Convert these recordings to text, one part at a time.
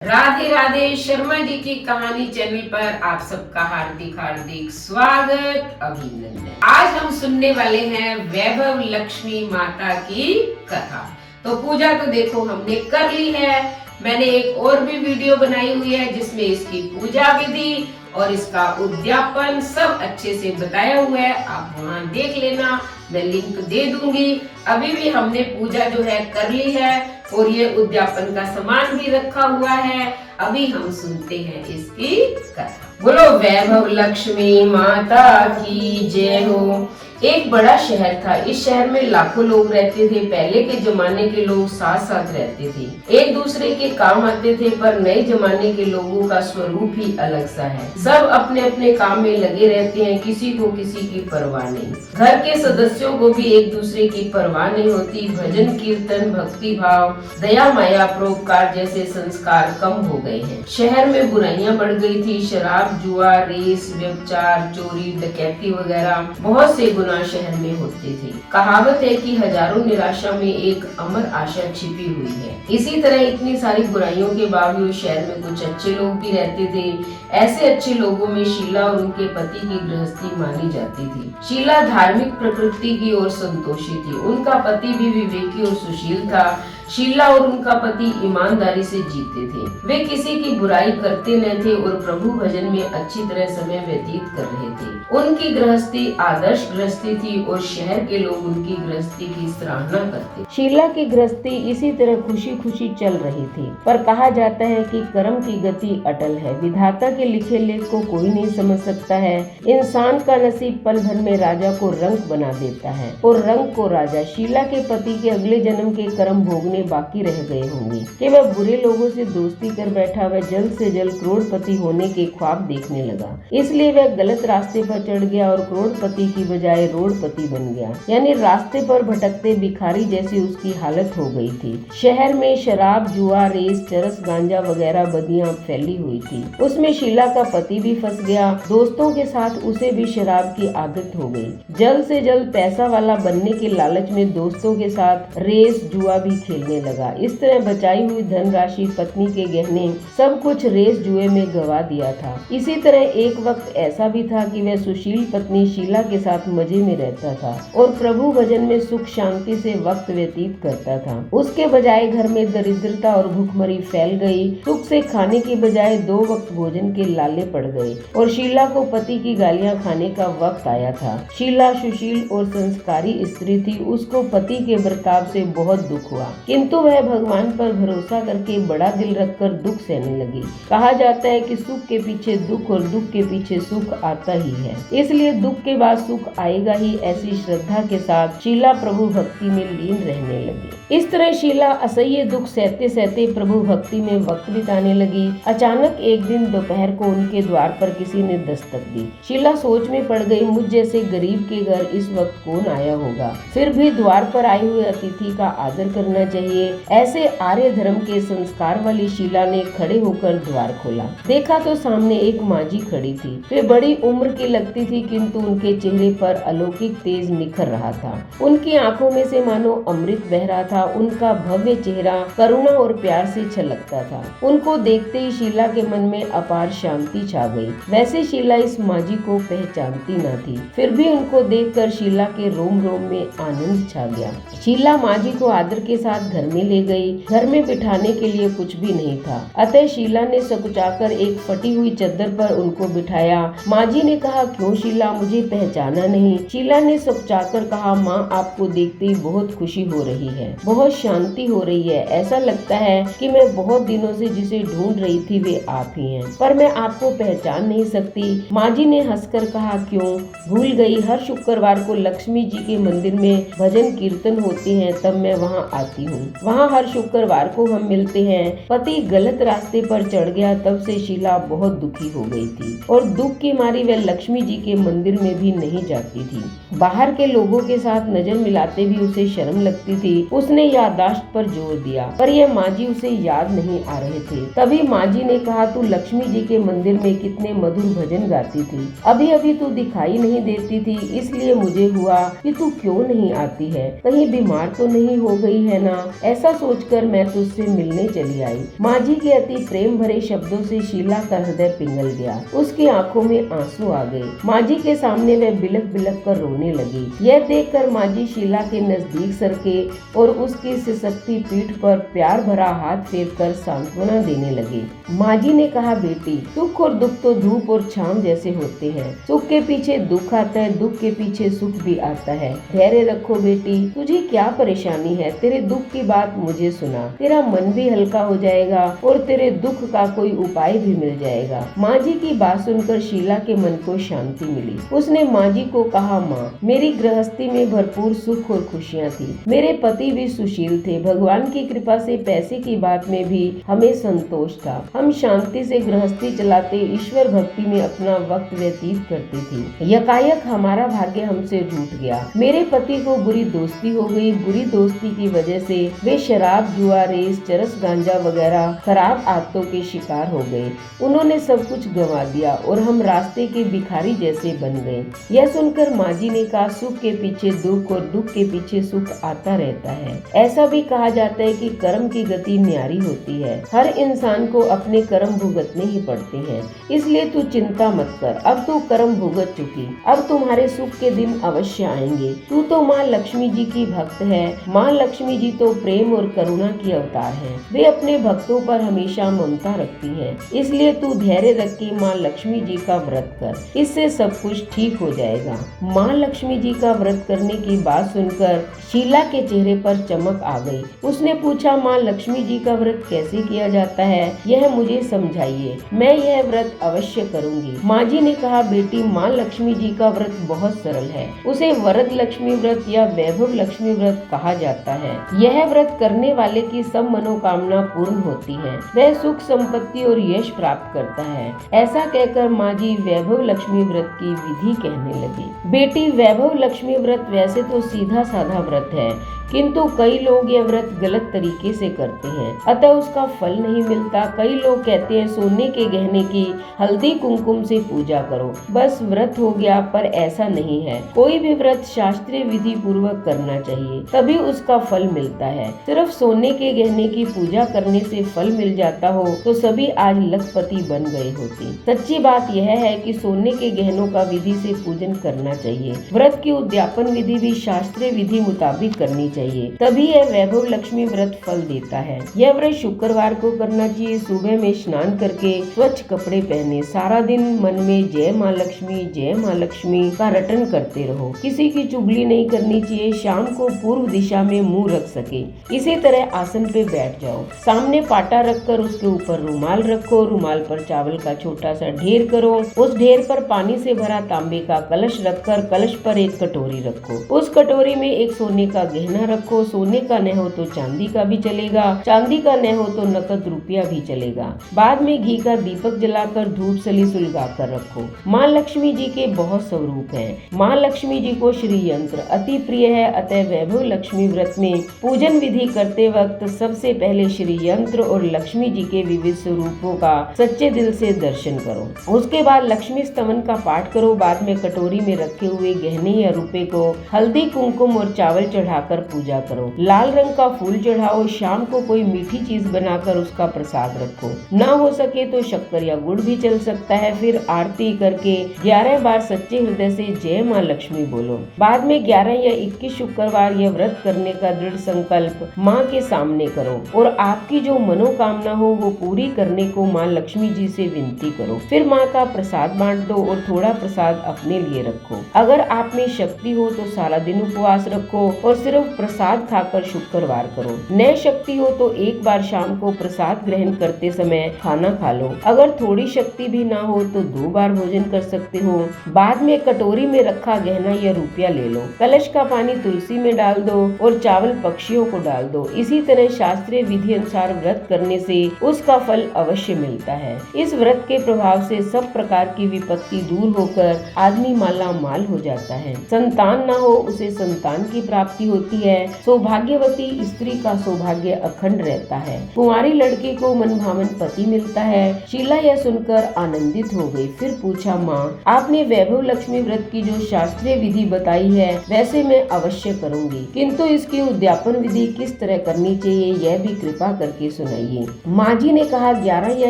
राधे राधे। शर्मा जी की कहानी चैनल पर आप सबका हार्दिक हार्दिक स्वागत, अभिनंदन। आज हम सुनने वाले हैं वैभव लक्ष्मी माता की कथा। तो पूजा तो देखो हमने कर ली है। मैंने एक और भी वीडियो बनाई हुई है जिसमें इसकी पूजा विधि और इसका उद्यापन सब अच्छे से बताया हुआ है, आप वहां देख लेना, मैं लिंक दे दूंगी। अभी भी हमने पूजा जो है कर ली है और ये उद्यापन का सामान भी रखा हुआ है। अभी हम सुनते हैं इसकी कथा। बोलो वैभव लक्ष्मी माता की जय हो। एक बड़ा शहर था। इस शहर में लाखों लोग रहते थे। पहले के जमाने के लोग साथ साथ रहते थे, एक दूसरे के काम आते थे, पर नए जमाने के लोगों का स्वरूप ही अलग सा है। सब अपने अपने काम में लगे रहते हैं, किसी को किसी की परवाह नहीं। घर के सदस्यों को भी एक दूसरे की परवाह नहीं होती। भजन कीर्तन, भक्ति भाव, दया माया, परोपकार जैसे संस्कार कम हो गए हैं। शहर में बुराइयां बढ़ गई थी। शराब, जुआ, रेस, व्यभिचार, चोरी, डकैती वगैरह बहुत से गुनाह शहर में होते थे। कहावत है कि हजारों निराशा में एक अमर आशा छिपी हुई है। इसी तरह इतनी सारी बुराइयों के बावजूद शहर में कुछ अच्छे लोग भी रहते थे। ऐसे अच्छे लोगों में शीला और उनके पति की गृहस्थी मानी जाती थी। शीला धार्मिक प्रकृति की ओर संतोषी थी। उनका पति भी विवेकी और सुशील था। शीला और उनका पति ईमानदारी से जीते थे। वे किसी की बुराई करते न थे और प्रभु भजन में अच्छी तरह समय व्यतीत कर रहे थे। उनकी गृहस्थी आदर्श गृहस्थी थी और शहर के लोग उनकी गृहस्थी की सराहना करते। शीला की गृहस्थी इसी तरह खुशी खुशी चल रही थी, पर कहा जाता है कि कर्म की गति अटल है। विधाता के लिखे लेख को कोई नहीं समझ सकता है। इंसान का नसीब पल भर में राजा को रंक बना देता है और रंक को राजा। शीला के पति के अगले जन्म के कर्म भोगने बाकी रह गए होंगे कि वह बुरे लोगों से दोस्ती कर बैठा। वह जल्द से जल्द करोड़पति होने के ख्वाब देखने लगा, इसलिए वह गलत रास्ते पर चढ़ गया और करोड़पति की बजाय रोडपति बन गया, यानी रास्ते पर भटकते भिखारी जैसी उसकी हालत हो गई थी। शहर में शराब, जुआ, रेस, चरस, गांजा वगैरह बदियां फैली हुई थी। उसमें शीला का पति भी फंस गया। दोस्तों के साथ उसे भी शराब की आदत हो गई। जल्द से जल्द पैसा वाला बनने के लालच में दोस्तों के साथ रेस, जुआ भी खेलने लगा। इस तरह बचाई हुई धनराशि, पत्नी के गहने, सब कुछ रेस जुए में गवा दिया था। इसी तरह एक वक्त ऐसा भी था कि वह सुशील पत्नी शीला के साथ मजे में रहता था और प्रभु भजन में सुख शांति से वक्त व्यतीत करता था। उसके बजाय घर में दरिद्रता और भूखमरी फैल गई। सुख से खाने की बजाय 2 वक्त भोजन के लाले पड़ गए और शीला को पति की गालियां खाने का वक्त आया था। शीला सुशील और संस्कारी स्त्री थी। उसको पति के बर्ताव से बहुत दुख हुआ, किंतु वह भगवान पर भरोसा करके बड़ा दिल रखकर दुख सहने लगी। कहा जाता है कि सुख के पीछे दुख और दुख के पीछे सुख आता ही है, इसलिए दुख के बाद सुख आएगा ही। ऐसी श्रद्धा के साथ शीला प्रभु भक्ति में लीन रहने लगी। इस तरह शीला असह्य दुख सहते सहते प्रभु भक्ति में वक्त बिताने लगी। अचानक एक दिन दोपहर को उनके द्वार पर किसी ने दस्तक दी। शीला सोच में पड़ गई, मुझ जैसे गरीब के घर इस वक्त कौन आया होगा। फिर भी द्वार पर आए हुए अतिथि का आदर करना चाहिए। ऐसे आर्य धर्म के संस्कार वाली शीला ने खड़े होकर द्वार खोला। देखा तो सामने एक मांझी खड़ी थी। वे बड़ी उम्र की लगती थी, किंतु उनके चेहरे पर अलौकिक तेज निखर रहा था। उनकी आंखों में से मानो अमृत बह रहा था। उनका भव्य चेहरा करुणा और प्यार से छलकता था। उनको देखते ही शीला के मन में अपार शांति छा गई। वैसे शीला इस मांझी को पहचानती न थी, फिर भी उनको देखकर शीला के रोम रोम में आनंद छा गया। शीला मांझी को आदर के साथ घर में ले गई। घर में बिठाने के लिए कुछ भी नहीं था, अतः शीला ने सकुचाकर एक फटी हुई चद्दर पर उनको बिठाया। मांझी ने कहा, क्यों शीला, मुझे पहचाना नहीं? शीला ने सकुचाकर कहा, माँ, आपको देखते ही बहुत खुशी हो रही है, बहुत शांति हो रही है। ऐसा लगता है कि मैं बहुत दिनों से जिसे ढूंढ रही थी वे आप ही हैं, पर मैं आपको पहचान नहीं सकती। मांझी ने हंसकर कहा, क्यों भूल गई? हर शुक्रवार को लक्ष्मी जी के मंदिर में भजन कीर्तन होते हैं, तब मैं वहाँ आती हूँ। वहाँ हर शुक्रवार को हम मिलते हैं। पति गलत रास्ते पर चढ़ गया, तब से शीला बहुत दुखी हो गई थी और दुख की मारी वह लक्ष्मी जी के मंदिर में भी नहीं जाती थी। बाहर के लोगों के साथ नजर मिलाते भी उसे शर्म लगती थी। उसने याददाश्त पर जोर दिया, पर यह मांझी उसे याद नहीं आ रहे थे। तभी मांझी ने कहा, तू लक्ष्मी जी के मंदिर में कितने मधुर भजन गाती थी, अभी अभी तू दिखाई नहीं देती थी, इसलिए मुझे हुआ कि तू क्यों नहीं आती है। कहीं बीमार तो नहीं हो गई है ना? ऐसा सोचकर मैं तुझसे मिलने चली आई। माँ जी के अति प्रेम भरे शब्दों से शीला का हृदय पिघल गया। उसकी आंखों में आंसू आ गए। माँ जी के सामने वह बिलख बिलख कर रोने लगी। यह देखकर माँ जी शीला के नजदीक सरके और उसकी सिसकती पीठ पर प्यार भरा हाथ फेर कर सांत्वना देने लगे। माँ जी ने कहा, बेटी, सुख और दुख तो धूप और छांव जैसे होते हैं। सुख के पीछे दुख आता है, दुख के पीछे सुख भी आता है। धैर्य रखो बेटी, तुझे क्या परेशानी है? तेरे दुख की बात मुझे सुना, तेरा मन भी हल्का हो जाएगा और तेरे दुख का कोई उपाय भी मिल जाएगा। माँ जी की बात सुनकर शीला के मन को शांति मिली। उसने माँ जी को कहा, माँ, मेरी गृहस्थी में भरपूर सुख और खुशियाँ थी। मेरे पति भी सुशील थे। भगवान की कृपा से पैसे की बात में भी हमें संतोष था। हम शांति से गृहस्थी चलाते ईश्वर भक्ति में अपना वक्त व्यतीत करती थी। यकायक हमारा भाग्य हमसे रूठ गया। मेरे पति को बुरी दोस्ती हो गई। बुरी दोस्ती की वजह से वे शराब, जुआ, रेस, चरस, गांजा वगैरह खराब आदतों के शिकार हो गए। उन्होंने सब कुछ गंवा दिया और हम रास्ते के भिखारी जैसे बन गए। यह सुनकर माँ जी ने कहा, सुख के पीछे दुख और दुख के पीछे सुख आता रहता है। ऐसा भी कहा जाता है कि कर्म की गति न्यारी होती है। हर इंसान को अपने कर्म भुगतने ही पड़ते हैं। इसलिए तू चिंता मत कर। अब तू कर्म भुगत चुकी, अब तुम्हारे सुख के दिन अवश्य आएंगे। तू तो माँ लक्ष्मी जी की भक्त है। माँ लक्ष्मी जी तो प्रेम और करुणा की अवतार है। वे अपने भक्तों पर हमेशा ममता रखती है। इसलिए तू धैर्य रख के माँ लक्ष्मी जी का व्रत कर, इससे सब कुछ ठीक हो जाएगा। माँ लक्ष्मी जी का व्रत करने की बात सुनकर शीला के चेहरे पर चमक आ गई। उसने पूछा, माँ लक्ष्मी जी का व्रत कैसे किया जाता है, यह मुझे समझाइए। मैं यह व्रत अवश्य करूंगी। माँ जी ने कहा, बेटी, माँ लक्ष्मी जी का व्रत बहुत सरल है। उसे वरद लक्ष्मी व्रत या वैभव लक्ष्मी व्रत कहा जाता है। यह व्रत करने वाले की सब मनोकामना पूर्ण होती है। वह सुख, संपत्ति और यश प्राप्त करता है। ऐसा कहकर माँ जी वैभव लक्ष्मी व्रत की विधि कहने लगी। बेटी, वैभव लक्ष्मी व्रत वैसे तो सीधा साधा व्रत है, किंतु कई लोग यह व्रत गलत तरीके से करते हैं, अतः उसका फल नहीं मिलता। कई लोग कहते हैं सोने के गहने की हल्दी कुमकुम से पूजा करो, बस व्रत हो गया, पर ऐसा नहीं है। कोई भी व्रत शास्त्रीय विधि पूर्वक करना चाहिए, तभी उसका फल मिलता है। सिर्फ सोने के गहने की पूजा करने से फल मिल जाता हो तो सभी आज लखपति बन गए होते। सच्ची बात यह है कि सोने के गहनों का विधि से पूजन करना चाहिए। व्रत की उद्यापन विधि भी शास्त्रीय विधि मुताबिक करनी चाहिए, तभी यह वैभव लक्ष्मी व्रत फल देता है। यह व्रत शुक्रवार को करना चाहिए। सुबह में स्नान करके स्वच्छ कपड़े पहने सारा दिन मन में जय माँ लक्ष्मी, जय माँ लक्ष्मी का रटन करते रहो। किसी की चुगली नहीं करनी चाहिए। शाम को पूर्व दिशा में मुंह रख सके, इसी तरह आसन पे बैठ जाओ। सामने पाटा रखकर उसके ऊपर रुमाल रखो। रुमाल पर चावल का छोटा सा ढेर करो। उस ढेर पर पानी से भरा तांबे का कलश रखकर कलश पर एक कटोरी रखो। उस कटोरी में एक सोने का गहना रखो। सोने का न हो तो चांदी का भी चलेगा, चांदी का न हो तो नकद रुपया भी चलेगा। बाद में घी का दीपक जलाकर धूप सली सुलगा कर रखो। माँ लक्ष्मी जी के बहुत स्वरूप हैं। माँ लक्ष्मी जी को श्री यंत्र अति प्रिय है, अतः वैभव लक्ष्मी व्रत में पूजन विधि करते वक्त सबसे पहले श्री यंत्र और लक्ष्मी जी के विविध स्वरूपों का सच्चे दिल से दर्शन करो। उसके बाद लक्ष्मी स्तवन का पाठ करो। बाद में कटोरी में रखे हुए गहने या रुपए को हल्दी, कुमकुम और चावल चढ़ाकर पूजा करो। लाल रंग का फूल चढ़ाओ। शाम को कोई मीठी चीज बनाकर उसका प्रसाद रखो। ना हो सके तो शक्कर या गुड़ भी चल सकता है। फिर आरती करके 11 बार सच्चे हृदय से जय माँ लक्ष्मी बोलो। बाद में 11 या 21 शुक्रवार यह व्रत करने का दृढ़ संकल्प माँ के सामने करो और आपकी जो मनोकामना हो वो पूरी करने को माँ लक्ष्मी जी से विनती करो। फिर माँ का प्रसाद बांट दो और थोड़ा प्रसाद अपने लिए रखो। अगर आप में शक्ति हो तो सारा दिन उपवास रखो और सिर्फ प्रसाद खाकर शुक्रवार करो। न शक्ति हो तो एक बार शाम को प्रसाद ग्रहण करते समय खाना खा लो। अगर थोड़ी शक्ति भी ना हो तो 2 बार भोजन कर सकते हो। बाद में कटोरी में रखा गहना या रुपया ले लो। कलश का पानी तुलसी में डाल दो और चावल पक्षियों को डाल दो। इसी तरह शास्त्रीय विधि अनुसार व्रत करने से उसका फल अवश्य मिलता है। इस व्रत के प्रभाव से सब प्रकार की विपत्ति दूर होकर आदमी माला माल हो जाता है। संतान ना हो उसे संतान की प्राप्ति होती है। सौभाग्यवती स्त्री का सौभाग्य अखंड रहता है। कुंवारी लड़की को मनभावन पति मिलता है। शीला यह सुनकर आनंदित हो गई। फिर पूछा, माँ, आपने वैभव लक्ष्मी व्रत की जो शास्त्रीय विधि बताई है वैसे मैं अवश्य करूंगी, किंतु इसकी उद्यापन विधि विधि किस तरह करनी चाहिए यह भी कृपा करके सुनाइए। माँ जी ने कहा 11 या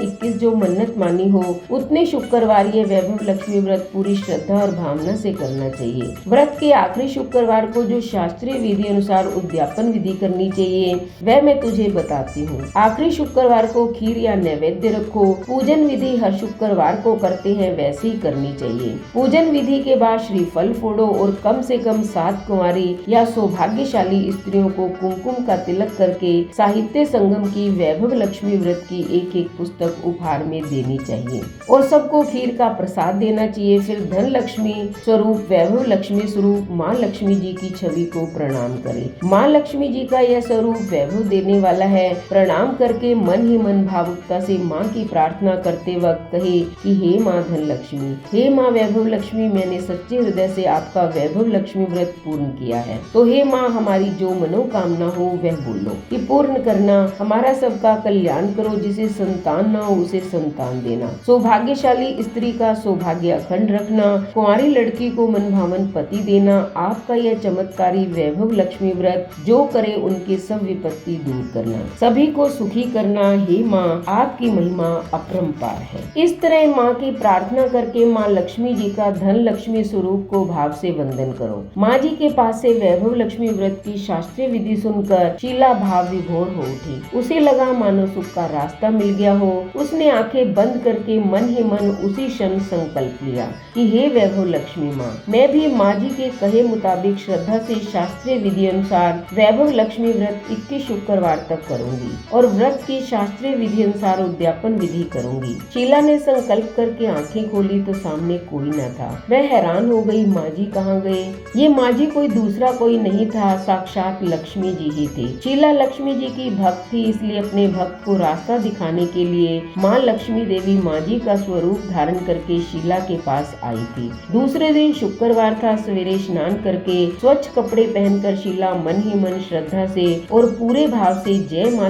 21 जो मन्नत मानी हो उतने शुक्रवार ये वैभव लक्ष्मी व्रत पूरी श्रद्धा और भावना से करना चाहिए। व्रत के आखिरी शुक्रवार को जो शास्त्रीय विधि अनुसार उद्यापन विधि करनी चाहिए वह मैं तुझे बताती हूँ। आखिरी शुक्रवार को खीर या नैवेद्य रखो। पूजन विधि हर शुक्रवार को करते हैं वैसे ही करनी चाहिए। पूजन विधि के बाद श्रीफल फोड़ो और कम से कम 7 कुंवारी या सौभाग्यशाली स्त्रियों को कुमकुम का तिलक करके साहित्य संगम की वैभव लक्ष्मी व्रत की एक पुस्तक उपहार में देनी चाहिए और सबको खीर का प्रसाद देना चाहिए। फिर धन लक्ष्मी स्वरूप वैभव लक्ष्मी स्वरूप माँ लक्ष्मी जी की छवि को प्रणाम करें। माँ लक्ष्मी जी का यह स्वरूप वैभव देने वाला है। प्रणाम करके मन ही मन भावुकता से माँ की प्रार्थना करते वक्त कहे कि हे माँ धन लक्ष्मी, हे माँ वैभव लक्ष्मी, मैंने सच्चे हृदय से आपका वैभव लक्ष्मी व्रत पूर्ण किया है, तो हे माँ हमारी जो मनोकामना हो वह बोलो कि पूर्ण करना। हमारा सबका कल्याण करो, जिसे संतान न हो उसे संतान देना। सौभाग्यशाली स्त्री का सौभाग्य अखंड रखना। कुंवारी लड़की को मनभावन पति देना। आपका यह चमत्कारी वैभव लक्ष्मी व्रत जो करे उनके सब विपत्ति दूर करना, सभी को सुखी करना। हे माँ आपकी महिमा अपरंपार है। इस तरह माँ की प्रार्थना करके माँ लक्ष्मी जी का धन लक्ष्मी स्वरूप को भाव से वंदन करो। माँ जी के पास से वैभव लक्ष्मी व्रत की शास्त्रीय विधि सुनकर शीला भाव विभोर हो उठी। उसे लगा मानो सुख का रास्ता मिल गया हो। उसने आंखें बंद करके मन ही मन उसी क्षण संकल्प लिया कि हे वैभव लक्ष्मी माँ, मैं भी माँ जी के कहे मुताबिक श्रद्धा से शास्त्रीय विधि अनुसार वैभव लक्ष्मी व्रत 21 शुक्रवार तक करूंगी और व्रत की शास्त्रीय विधि अनुसार उद्यापन विधि करूंगी। शीला ने संकल्प करके आंखें खोली तो सामने कोई न था। वह हैरान हो गई, माँ जी कहाँ गए? ये माँ जी कोई दूसरा कोई नहीं था, साक्षात लक्ष्मी जी ही थे। शीला लक्ष्मी जी की भक्त थी, इसलिए अपने भक्त को रास्ता दिखाने के लिए माँ लक्ष्मी देवी माँ जी का स्वरूप धारण करके शीला के पास आई थी। दूसरे दिन शुक्रवार था। सवेरे स्नान करके स्वच्छ कपड़े पहनकर शीला मन ही मन श्रद्धा से और पूरे भाव से जय माँ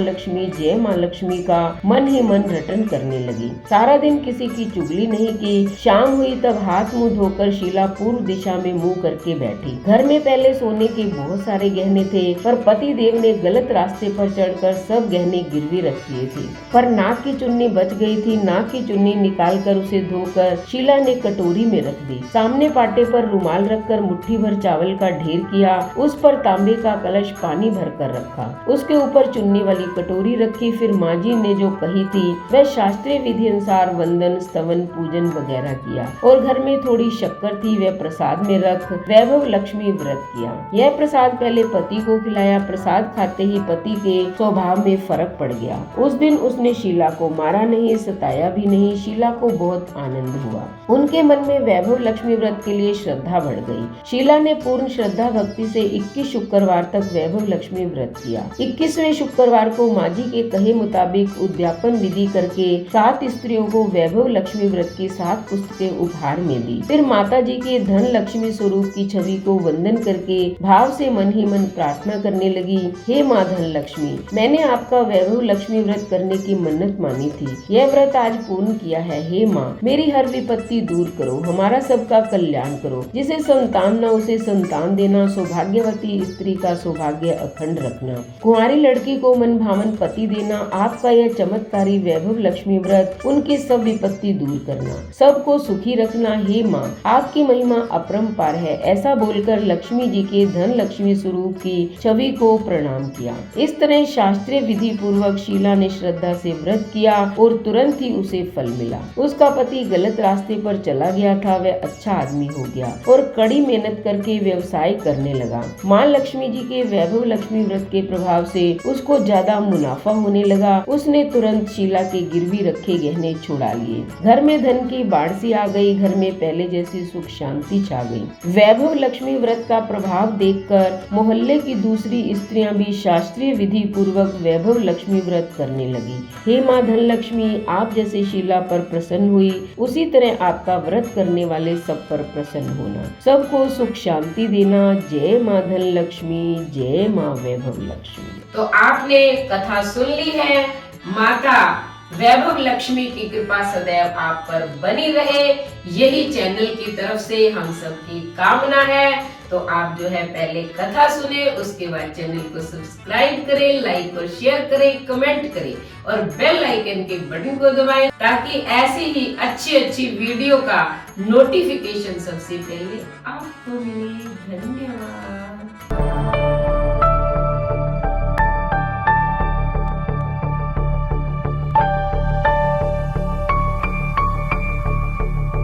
लक्ष्मी का मन ही मन रटन करने लगी। सारा दिन किसी की चुगली नहीं की। शाम हुई तब हाथ मुंह धोकर शीला पूर्व दिशा में मुंह करके बैठी। घर में पहले सोने के बहुत सारे गहने थे, पर पति देव ने गलत रास्ते पर चढ़कर सब गहने गिरवी रख दिए थे। पर नाक की चुन्नी बच गई थी। नाक की चुन्नी निकालकर उसे धोकर शीला ने कटोरी में रख दी। सामने पाटे पर रुमाल रखकर मुट्ठी भर चावल का ढेर किया। उस पर तांबे का कलश पानी भर कर रखा। उसके ऊपर चुन्नी वाली कटोरी रखी। फिर माँ जी ने जो कही थी वह शास्त्रीय विधि अनुसार वंदन स्तवन पूजन वगैरह किया और घर में थोड़ी शक्कर थी वह प्रसाद में रख वैभव लक्ष्मी व्रत किया। यह प्रसाद पहले पति को खिलाया। प्रसाद खाते ही पति के स्वभाव में फर्क पड़ गया। उस दिन उसने शीला को मारा नहीं, सताया भी नहीं। शीला को बहुत आनंद हुआ। उनके मन में वैभव लक्ष्मी व्रत के लिए श्रद्धा बढ़ गई। शीला ने पूर्ण श्रद्धा भक्ति से 21 शुक्रवार तक वैभव लक्ष्मी व्रत किया। 21वें शुक्रवार को माँ जी के कहे मुताबिक उद्यापन विधि करके 7 स्त्रियों को वैभव लक्ष्मी व्रत की 7 पुस्तकें उपहार में दी। फिर माता जी के धन लक्ष्मी स्वरूप की छवि को वंदन करके भाव से मन ही मन प्रार्थना करने लगी, हे माँ धन लक्ष्मी, मैंने आपका वैभव लक्ष्मी व्रत करने की मन्नत मानी थी। यह व्रत आज पूर्ण किया है। हे माँ मेरी हर विपत्ति दूर करो, हमारा सबका कल्याण करो, जिसे संतान न उसे संतान देना। सौभाग्यवती स्त्री का सौभाग्य अखंड रखना। कुंवारी लड़की को मन भावन पति देना। आपका यह चमत्कारी वैभव लक्ष्मी व्रत उनकी सब विपत्ति दूर करना, सबको सुखी रखना। हे माँ आपकी महिमा अपरंपार है। ऐसा बोलकर लक्ष्मी जी के धन लक्ष्मी स्वरूप की छवि को प्रणाम किया। इस तरह शास्त्रीय विधि पूर्वक शीला ने श्रद्धा से व्रत किया और तुरंत ही उसे फल मिला। उसका पति गलत रास्ते पर चला गया था, वह अच्छा आदमी हो गया और कड़ी मेहनत करके व्यवसाय करने लगा। माँ लक्ष्मी जी के वैभव लक्ष्मी व्रत के प्रभाव से उसको ज्यादा मुनाफा होने लगा। उसने तुरंत शीला के गिरवी रखे गहने छुड़ा लिए। घर में धन की बाढ़ सी आ गई। घर में पहले जैसी सुख शांति छा गई। वैभव लक्ष्मी व्रत का प्रभाव देखकर मोहल्ले की दूसरी स्त्रियां भी शास्त्रीय विधि पूर्वक वैभव लक्ष्मी व्रत करने लगी। हे माँ धन लक्ष्मी, आप जैसे शीला पर प्रसन्न हुई उसी तरह आपका व्रत करने वाले सब पर प्रसन्न होना, सबको सुख शांति देना। जय माँ धन लक्ष्मी, जय माँ वैभव लक्ष्मी। तो आपने कथा सुन ली है। माता वैभव लक्ष्मी की कृपा सदैव आप पर बनी रहे, यही चैनल की तरफ से हम सबकी कामना है। तो आप जो है पहले कथा सुने, उसके बाद चैनल को सब्सक्राइब करें, लाइक और शेयर करें, कमेंट करें और बेल आइकन के बटन को दबाएं ताकि ऐसी ही अच्छी वीडियो का नोटिफिकेशन सबसे पहले आपको मिले। धन्यवाद।